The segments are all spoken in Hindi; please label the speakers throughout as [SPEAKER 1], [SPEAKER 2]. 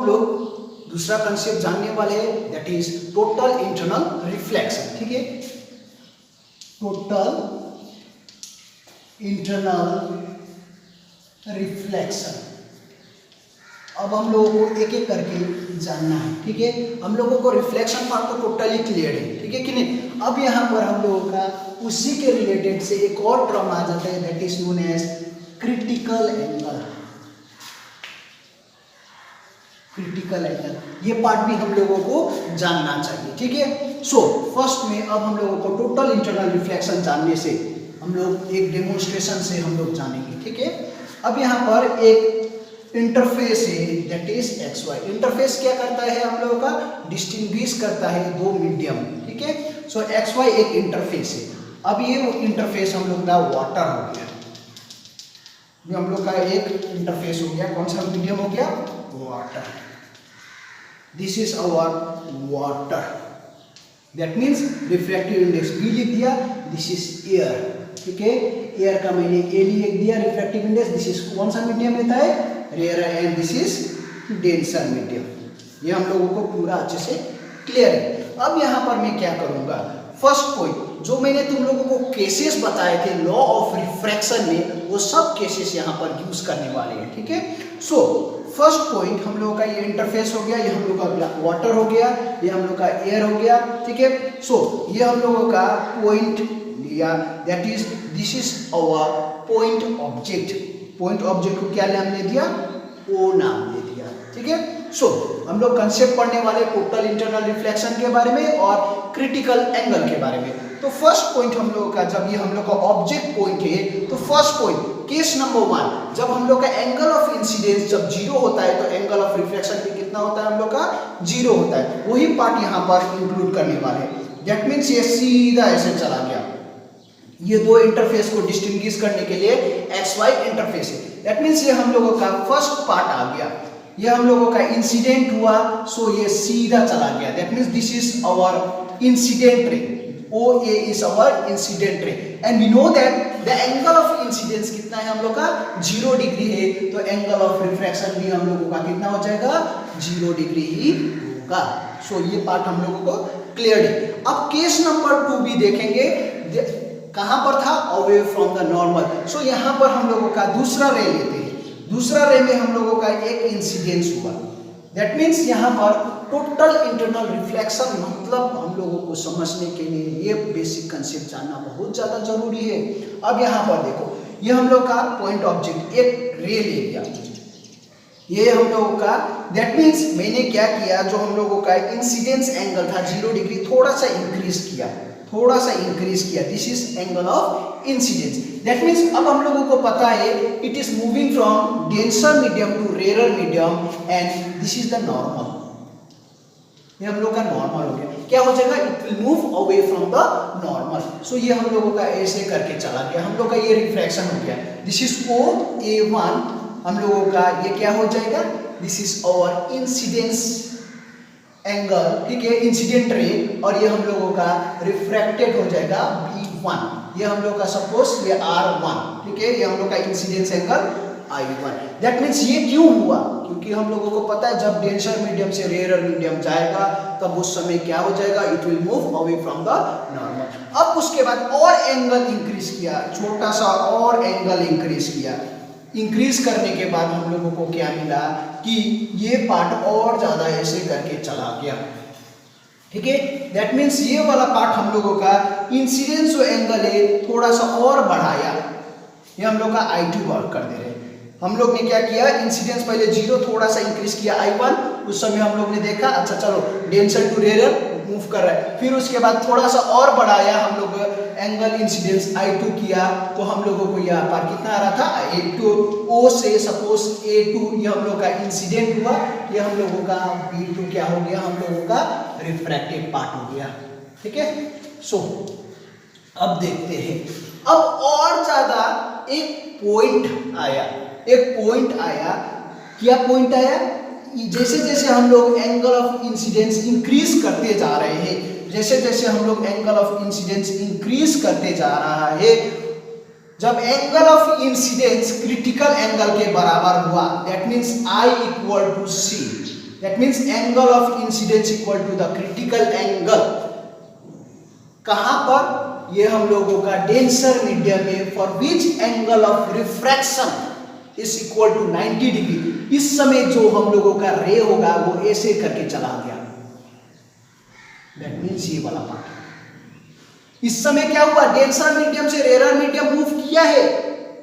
[SPEAKER 1] लोग दूसरा कंसेप्ट जानने वाले हैं, that is total internal reflection. ठीक है, टोटल इंटरनल रिफ्लेक्शन। अब हम लोगों को एक एक करके जानना है। ठीक है, हम लोगों को रिफ्लेक्शन पार्ट तो टोटली क्लियर है, ठीक है कि नहीं। अब यहाँ पर हम लोगों का उसी के रिलेटेड से एक और टर्म आ जाता है, that is known as critical angle. Critical angle, ये पार्ट भी हम लोगों को जानना चाहिए। ठीक है, सो फर्स्ट में अब हम लोगों को टोटल इंटरनल रिफ्लेक्शन जानने से हम लोग एक डेमोन्स्ट्रेशन से हम लोग जानेंगे। ठीक है, अब यहाँ पर एक इंटरफेस है, that is X Y. Interface क्या करता है, हम लोगों का डिस्टिंग्विश करता है दो मीडियम। ठीक है, सो एक्स वाई एक इंटरफेस है। अब ये इंटरफेस हम लोग का वाटर हो गया, ये हम लोग का एक इंटरफेस हो गया। कौन सा मीडियम हो गया, water. This is our water, that means refractive index B लिख दिया, दिस इज एयर। ठीक है, एयर का मैंने ए लिख दिया, रिफ्रैक्टिव इंडेक्स दिस इज कौन सा मीडियम रहता है, rare, and this is denser medium. ये हम लोगों को पूरा अच्छे से क्लियर है। अब यहाँ पर मैं क्या करूँगा, फर्स्ट पॉइंट जो मैंने तुम लोगों को केसेस बताए थे लॉ ऑफ रिफ्रैक्शन में, वो सब केसेस यहाँ पर यूज करने वाले हैं। ठीक है, सो फर्स्ट पॉइंट हम लोगों का ये इंटरफेस हो गया, ये हम लोग का वाटर हो गया, ये हम लोग का एयर हो गया। ठीक है, सो ये हम लोगों का पॉइंट लिया, that is this is our point object. Point object को क्या नाम दे दिया, ओ नाम दे दिया। ठीक है, सो हम लोग कंसेप्ट पढ़ने वाले टोटल इंटरनल रिफ्लेक्शन के बारे में और क्रिटिकल एंगल के बारे में। तो फर्स्ट पॉइंट हम लोगों का, जब ये हम लोग का ऑब्जेक्ट पॉइंट है, तो फर्स्ट पॉइंट केस नंबर 1, जब हम लोग का एंगल ऑफ इंसिडेंस जब 0 होता है तो एंगल ऑफ रिफ्लेक्शन भी कितना होता है, हम लोग का 0 होता है। वही पार्ट यहाँ पर इंक्लूड करने वाले हैं। दैट मीन्स ये सीधा ऐसे चला गया, ये दो इंटरफेस को डिस्टिंग्विश करने के लिए एक्स वाई इंटरफेस है। दैट मीन्स ये हम लोगों का फर्स्ट पार्ट आ गया, ये हम लोगों का इंसिडेंट हुआ, सो ये सीधा चला गया। That means this is our incident ray, OA is our incident ray, and we know that the angle of incidence कितना है हम लोग का 0 डिग्री है, तो एंगल ऑफ रिफ्रैक्शन भी हम लोगों का कितना हो जाएगा, 0 डिग्री ही होगा। सो ये पार्ट हम लोगों को क्लियर है। अब केस नंबर 2 भी देखेंगे, कहां पर था, अवे फ्रॉम द नॉर्मल। सो यहाँ पर हम लोगों का दूसरा रे लेते हैं, दूसरा रे में हम लोगों का एक इंसिडेंस हुआ। दैट मीन्स यहाँ पर टोटल इंटरनल रिफ्लेक्शन मतलब हम लोगों को समझने के लिए ये बेसिक कंसेप्ट जानना बहुत ज़्यादा जरूरी है। अब यहाँ पर देखो, ये हम लोग का पॉइंट ऑब्जेक्ट एक रे ले लिया, ये हम लोगों का, दैट मीन्स मैंने क्या किया, जो हम लोगों का इंसिडेंस एंगल था 0 डिग्री, थोड़ा सा इंक्रीज किया, थोड़ा सा इंक्रीज किया। This is angle of incidence. That means अब हम लोगों को पता है it is moving from denser medium to rare medium, and this is the normal. ये हम लोग का नॉर्मल हो गया। क्या हो जाएगा, it will move away from the normal. So ये हम लोगों का ऐसे करके चला गया, हम लोग का ये रिफ्रैक्शन हो गया। दिस इज OA1, हम लोगों का ये क्या हो जाएगा, this is our incidence angle. ठीक है, इंसिडेंट रे, और ये हम लोगों का रिफ्रैक्टेड हो जाएगा B1। ये हम लोग का सपोज ये R1, ठीक है, ये हम लोग का incidence angle I1। That means ये क्यों हुआ, क्योंकि हम लोगों को पता है जब डेंसर मीडियम से रेयर मीडियम जाएगा तब उस समय क्या हो जाएगा, it will move away from the normal. अब उसके बाद और एंगल इंक्रीज किया, छोटा सा और एंगल इंक्रीज किया। इंक्रीज करने के बाद हम लोगों को क्या मिला कि ये पार्ट और ज्यादा ऐसे करके चला गया। ठीक है, दैट मीन्स ये वाला पार्ट हम लोगों का इंसिडेंस जो एंगल है थोड़ा सा और बढ़ाया, ये हम लोग का I2 वर्क कर दे रहे हैं। हम लोग ने क्या किया, इंसिडेंस पहले 0 थोड़ा सा इंक्रीज किया I1, उस समय हम लोग ने देखा अच्छा चलो डेंसर टू रेयर मूव कर रहा है। फिर उसके बाद थोड़ा सा और बढ़ाया हम लोग एंगल इंसिडेंस I2 किया, तो हम लोगों को यहाँ पर कितना आ रहा था, A2। O से सपोज A2 ये हम लोग का इंसिडेंट हुआ, ये हम लोगों का B2 क्या हो गया, हम लोगों का रिफ्रैक्टेड पार्ट हो गया। ठीक है, सो अब देखते हैं, अब और ज्यादा एक पॉइंट आया, एक पॉइंट आया। क्या पॉइंट आया, जैसे जैसे हम लोग एंगल ऑफ इंसिडेंस इंक्रीज करते जा रहे हैं, जैसे जैसे हम लोग एंगल ऑफ इंसिडेंस इंक्रीज करते जा रहा है, जब angle of incidence critical angle के बराबर हुआ, that means I = C, that means angle of incidence equal to the critical angle. कहां पर? ये हम लोगों का डेंसर मीडियम में for which angle of refraction is equal to 90 degree. इस समय जो हम लोगों का रे होगा वो ऐसे करके चला गया, दैट मीन्स ये वाला पार्ट। इस समय क्या हुआ? डेंसर मीडियम से रेयर मीडियम मूव किया है,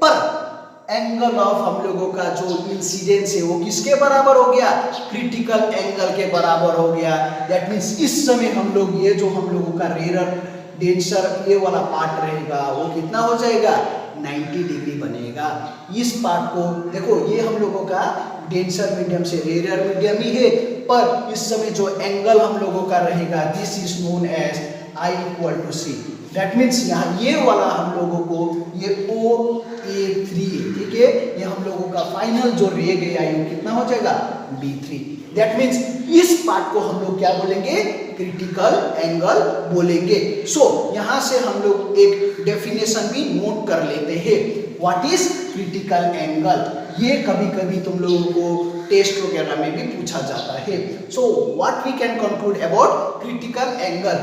[SPEAKER 1] पर एंगल ऑफ हम लोगों का जो इंसिडेंस है वो किसके बराबर हो गया? क्रिटिकल एंगल के बराबर हो गया। दैट मीन्स इस समय हम लोग ये जो हम लोगों का रेयर डेंसर ये वाला पार्ट रहेगा वो कितना हो जाएगा? 90 डिग्री बनेगा। इस पार्ट को देखो, ये हम लोगों का डेंसर मीडियम से रेयर मीडियम ही है, पर इस समय जो एंगल हम लोगों का रहेगा this is known as I equal to C. That means यहाँ ये वाला हम लोगों को ये OA3 है, ठीक है। ये हम लोगों का फाइनल जो रह गया ये कितना हो जाएगा? B3। दैट मीन्स इस पार्ट को हम लोग क्या बोलेंगे? क्रिटिकल एंगल बोलेंगे। सो यहाँ से हम लोग एक डेफिनेशन भी नोट कर लेते हैं। What is critical angle? ये कभी कभी तुम लोगों को टेस्ट वगैरह में भी पूछा जाता है। So what we can conclude about critical angle,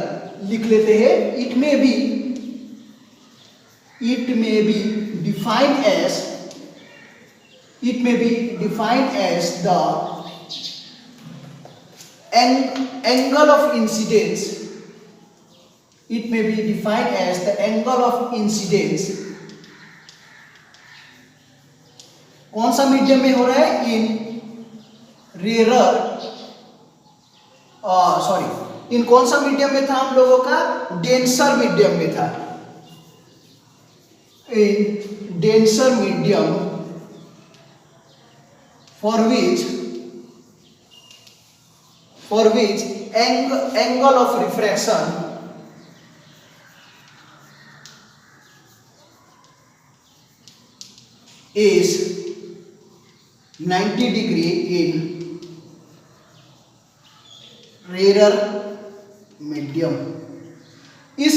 [SPEAKER 1] लिख लेते हैं। It may be defined as the angle of incidence. It may be defined as the angle of incidence. कौन सा मीडियम में हो रहा है? इन कौन सा मीडियम में था हम लोगों का? डेंसर मीडियम में था। In denser medium for which angle of refraction is 90 degree in rare medium. इस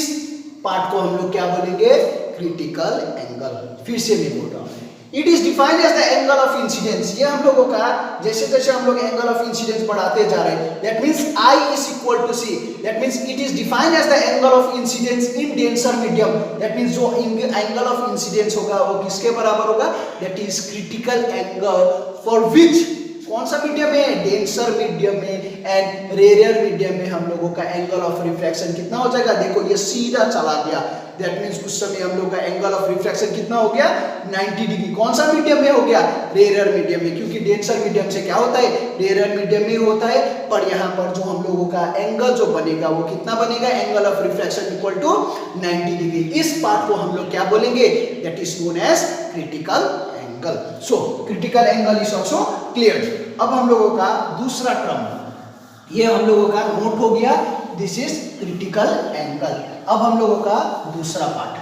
[SPEAKER 1] पार्ट को हम लोग क्या बोलेंगे? Critical angle. फिर से मैं बोल रहा हूं, it is defined as the angle of incidence. ये हम लोगों का जैसे जैसे हम लोग एंगल ऑफ इंसिडेंस बढ़ाते जा रहे हैं, that means I is equal to C. That means it is defined as the angle of incidence in denser medium. That means जो एंगल ऑफ इंसिडेंस होगा वो किसके बराबर होगा? That is critical angle for which, कौन सा मीडियम में? डेंसर मीडियम में एंड रेयर मीडियम में हम लोगों का एंगल ऑफ रिफ्रैक्शन कितना हो जाएगा? देखो ये सीधा चला गया। दैट मीन्स उस समय हम लोग का एंगल ऑफ रिफ्रैक्शन कितना हो गया? 90 डिग्री। कौन सा मीडियम में हो गया? रेयर मीडियम में, क्योंकि डेंसर मीडियम से क्या होता है? रेयर मीडियम में होता है। पर यहाँ पर जो हम लोगों का एंगल जो बनेगा वो कितना बनेगा? Angle of refraction equal to 90 degree. इस पार्ट को हम लोग क्या बोलेंगे? That is known as critical angle. So critical angle is also clear. अब हम लोगों का दूसरा टर्म, ये हम लोगों का नोट हो गया, दिस इज क्रिटिकल एंगल। अब हम लोगों का दूसरा पार्ट,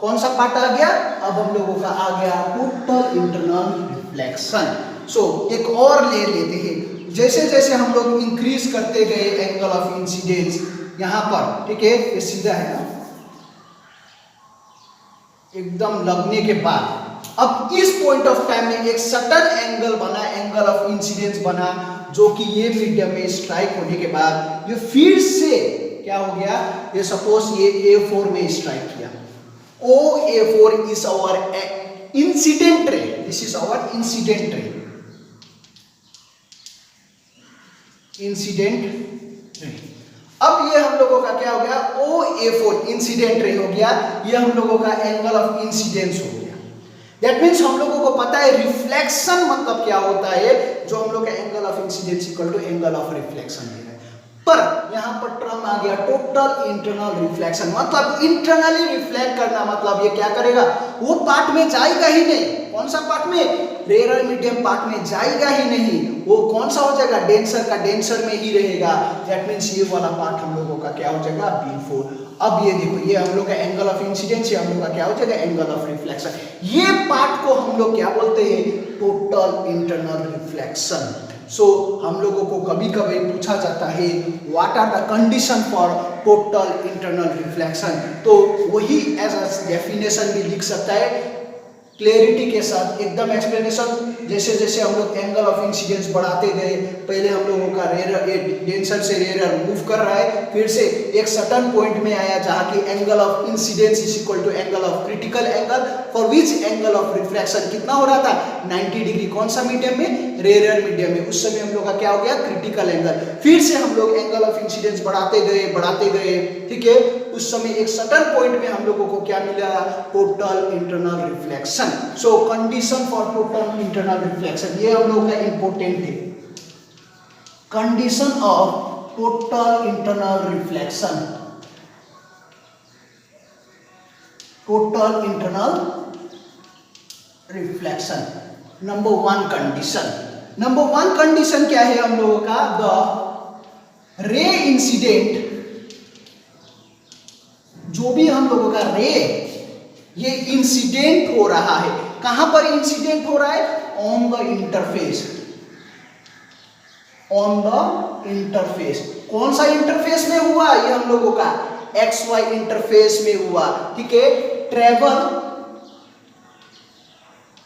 [SPEAKER 1] कौन सा पार्ट आ गया? अब हम लोगों का आ गया टोटल इंटरनल रिफ्लेक्शन। सो एक और ले लेते हैं। जैसे जैसे हम लोग इंक्रीज करते गए एंगल ऑफ इंसिडेंस यहां पर, ठीक है, ये सीधा है ना, एकदम लगने के बाद अब इस पॉइंट ऑफ टाइम में एक सटन एंगल बना, एंगल ऑफ इंसिडेंस बना, जो कि ये मीडियम में स्ट्राइक होने के बाद ये फिर से क्या हो गया? ये सपोज ये A4 में स्ट्राइक किया। OA4 is our incident ray, this is our incident ray, incident ray. अब ये हम लोगों का क्या हो गया? OA4 इंसिडेंट रे हो गया, ये हम लोगों का एंगल ऑफ इंसिडेंस हो गया। दैट मीन्स हम लोगों को पता है रिफ्लेक्शन मतलब क्या होता है, जो हम लोग का angle of incidence equal to angle of reflection है। पर यहाँ पर टर्म आ गया टोटल इंटरनल रिफ्लेक्शन, मतलब इंटरनली रिफ्लेक्ट करना, मतलब ये क्या करेगा? वो पार्ट में जाएगा ही नहीं। कौन सा पार्ट में? रेयर मीडियम पार्ट में जाएगा ही नहीं। वो कौन सा हो जाएगा? डेंसर का डेंसर में ही रहेगा। दैट मीन्स ये वाला पार्ट हम लोगों का क्या हो जाएगा? B4। अब ये देखो, ये हम लोग का एंगल ऑफ इंसिडेंस, ये हम लोग का क्या हो जाएगा? Angle of reflection. ये पार्ट को हम लोग क्या बोलते हैं? Total internal reflection. सो हम लोगों को कभी कभी पूछा जाता है what are the condition for total internal reflection, तो वही एज अ डेफिनेशन भी लिख सकता है क्लैरिटी के साथ एकदम एक्सप्लेनेशन। जैसे जैसे हम लोग एंगल ऑफ इंसिडेंस बढ़ाते गए, पहले हम लोगों का डेंसर से रेयर मूव कर रहा है, फिर से एक सर्टेन पॉइंट में आया जहाँ की angle of incidence is equal to angle of critical angle, for which angle of refraction कितना हो रहा था 90 डिग्री। कौन सा मीडियम में? रेयर मीडियम में। उस समय हम लोग का क्या हो गया? Critical angle. फिर से हम लोग एंगल ऑफ इंसिडेंस बढ़ाते गए, ठीक है। उस समय एक सर्टेन पॉइंट में हम लोगों को क्या मिला? Total internal reflection. So condition for total internal reflection, ये हम लोग का इंपॉर्टेंट है। Condition of total internal reflection, total internal reflection number 1 condition. Number 1 condition क्या है हम लोगों का? द रे इंसिडेंट, जो भी हम लोगों का रे ये इंसिडेंट हो रहा है, कहां पर इंसिडेंट हो रहा है? On the interface, on the interface. कौन सा इंटरफेस में हुआ? ये हम लोगों का XY इंटरफेस में हुआ, ठीक है। ट्रेवल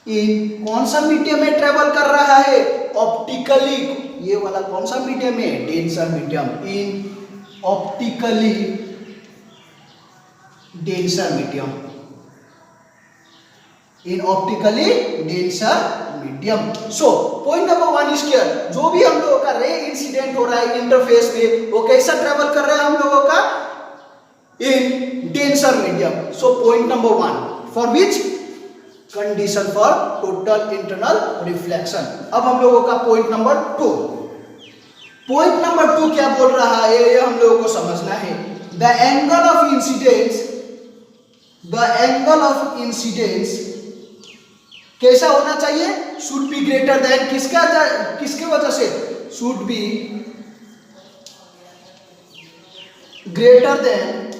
[SPEAKER 1] इन कौन सा मीडियम में ट्रेवल कर रहा है? ऑप्टिकली। ये वाला कौन सा मीडियम है? Denser medium. In optically denser medium, in optically denser medium. So point number 1 is clear. जो भी हम लोगों का रे इंसिडेंट हो रहा है इंटरफेस में, वो कैसा ट्रेवल कर रहा है हम लोगों का? In denser medium. So point number 1 for which condition for total internal reflection. अब हम लोगों का पॉइंट नंबर 2। पॉइंट नंबर 2 क्या बोल रहा है ये हम लोगों को समझना है। The angle of incidence, the angle of incidence कैसा होना चाहिए? शुड बी ग्रेटर देन, किसके वजह से? शुड बी ग्रेटर देन,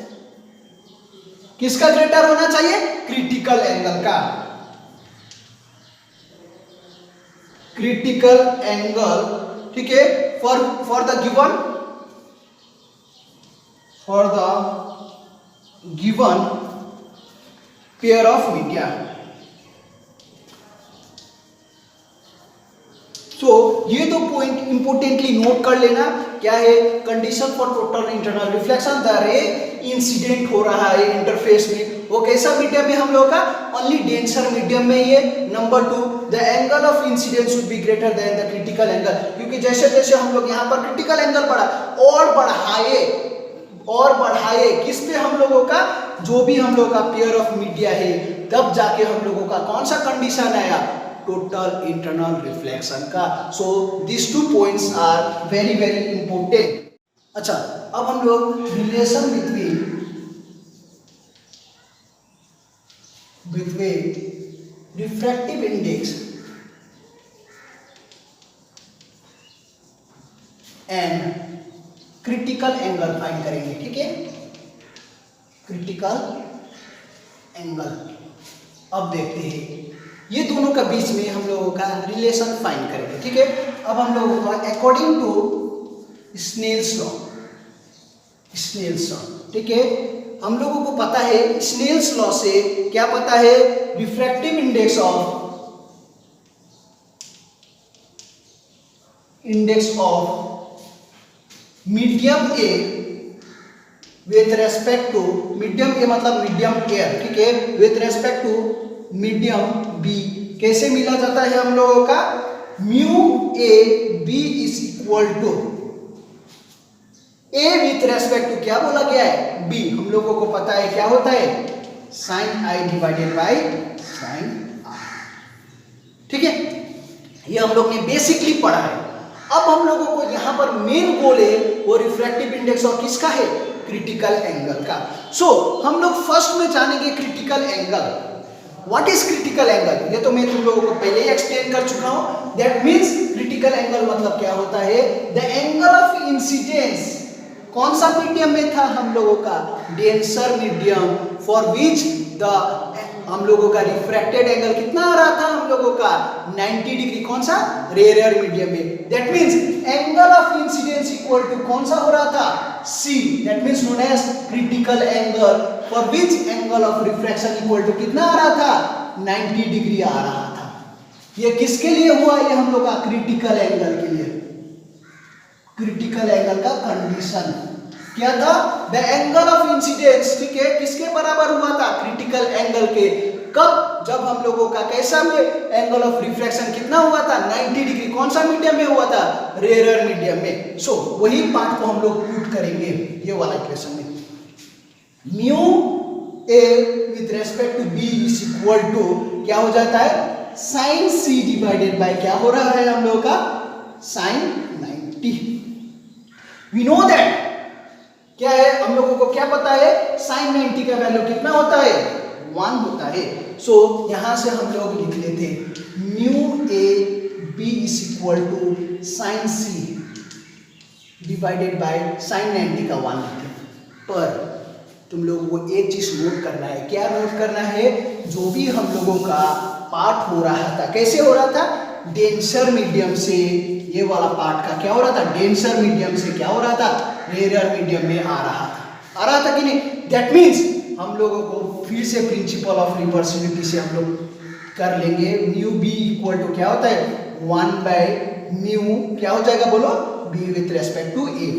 [SPEAKER 1] किसका ग्रेटर होना चाहिए? क्रिटिकल एंगल का। क्रिटिकल एंगल, ठीक है, for the given pair of media. तो ये दो पॉइंट इंपोर्टेंटली नोट कर लेना। क्या है? Condition for total internal reflection, the ray incident हो रहा है इंटरफेस में, वो कैसा मीडियम में हम लोग का? ओनली डेंसर मीडियम में ये। Number 2, the angle of incidence should be greater than the critical angle, क्योंकि जैसे जैसे हम लोग यहाँ पर क्रिटिकल एंगल बढ़ा और बढ़ाए किस पे हम लोगों का? जो भी हम लोग का पेयर ऑफ मीडिया है, तब जाके हम लोगों का कौन सा कंडीशन आया? टोटल इंटरनल रिफ्लेक्शन का। So this 2 points are very very important. अच्छा, अब हम लोग relation between refractive index and critical angle find करेंगे, ठीक है। क्रिटिकल एंगल, अब देखते हैं ये दोनों का बीच में हम लोगों का रिलेशन फाइंड करेंगे, ठीक है। अब हम लोगों का अकॉर्डिंग टू स्नेल्स लॉ, ठीक है, हम लोगों को पता है स्नेल्स लॉ से क्या पता है? Refractive index of medium A with respect to, medium A मतलब मीडियम एयर, ठीक है, with respect to medium B कैसे मिला जाता है हम लोगों का? Mu A B is equal to A with respect to क्या बोला गया है? बी। हम लोगों को पता है क्या होता है? Sine I divided by sine R, ठीक है। ये हम लोग ने बेसिकली पढ़ा है। अब हम लोगों को यहां पर मेन गोल है वो रिफ्रैक्टिव इंडेक्स और किसका है? क्रिटिकल एंगल का। सो हम लोग फर्स्ट में जानेंगे critical angle. What is critical angle? ये तो मैं तुम लोगों को पहले ही एक्सप्लेन कर चुका हूं। दैट मीन्स क्रिटिकल एंगल मतलब क्या होता है? द एंगल ऑफ इंसिडेंस, कौन सा मीडियम में था हम लोगों का? Denser medium, for which the हम लोगों का रिफ्रैक्टेड एंगल कितना आ रहा था हम लोगों का? 90 डिग्री। कौन सा? रेयर मीडियम में। That means angle of incidence equal to कौन सा हो रहा था? C। That means known as critical angle, for which angle of refraction equal to कितना आ रहा था? 90 डिग्री आ रहा था। ये किसके लिए हुआ? ये हम लोग का क्रिटिकल एंगल के लिए, क्रिटिकल एंगल का कंडीशन क्या था? द एंगल ऑफ इंसिडेंस, ठीक है, किसके बराबर हुआ था? क्रिटिकल एंगल के। कब? जब हम लोगों का कैसा में एंगल ऑफ रिफ्रैक्शन कितना हुआ था? 90 डिग्री। कौन सा मीडियम में हुआ था? रेयर मीडियम में। सो वही पार्ट को हम लोग पुट करेंगे ये वाला इक्वेशन में। Mu A with respect to B is equal to क्या हो जाता है? साइन सी डिवाइडेड बाय क्या हो रहा है हम लोग का? साइन 90। वी नो दैट क्या है, हम लोगों को क्या पता है? साइन 90 का वैल्यू कितना होता है? 1 होता है। सो यहां से हम लोग लिख लेते mu A B is equal to sine C divided by sine 90 का 1 लिखते। पर तुम लोगों को एक चीज नोट करना है। क्या नोट करना है? जो भी हम लोगों का पार्ट हो रहा था, कैसे हो रहा था? डेंसर मीडियम से। ये वाला पार्ट का क्या हो रहा था? डेंसर मीडियम से क्या हो रहा था? रेयर मीडियम में आ रहा था। आ रहा था कि नहीं? दैट मीन्स हम लोगों को फिर से प्रिंसिपल ऑफ रिवर्सिबिलिटी से हम लोग कर लेंगे। म्यू बी इक्वल टू क्या होता है? 1 बाय म्यू क्या हो जाएगा बोलो? बी विथ रेस्पेक्ट टू ए।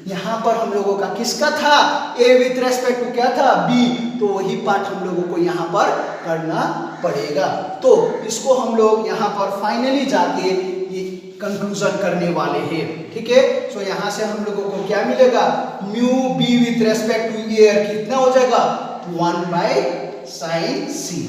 [SPEAKER 1] यहाँ पर हम लोगों का किसका था? ए विथ रेस्पेक्ट टू क्या था? बी। तो वही पार्ट हम लोगों को यहाँ पर करना पड़ेगा। तो इसको हम लोग यहाँ पर फाइनली जाके ये कंक्लूजन करने वाले हैं, ठीक है। सो यहाँ से हम लोगों को क्या मिलेगा? Mu B with respect to A कितना हो जाएगा? 1 बाय साइन सी।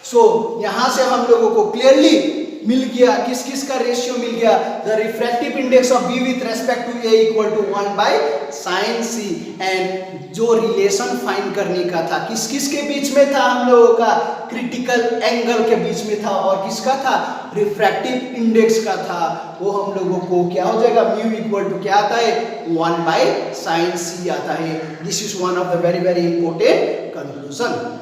[SPEAKER 1] सो यहाँ से हम लोगों को क्लियरली मिल गया किस किस का रेशियो मिल गया? The refractive index of B with respect to A equal to 1 by sine C. And जो रिलेशन फाइंड करने का था किस किस के बीच में था? हम लोगों का क्रिटिकल एंगल के बीच में था। और किसका था? रिफ्रैक्टिव इंडेक्स का था। वो हम लोगों को क्या हो जाएगा? म्यू इक्वल टू क्या आता है? 1 बाय साइन सी आता है। This is one of the very very important conclusion.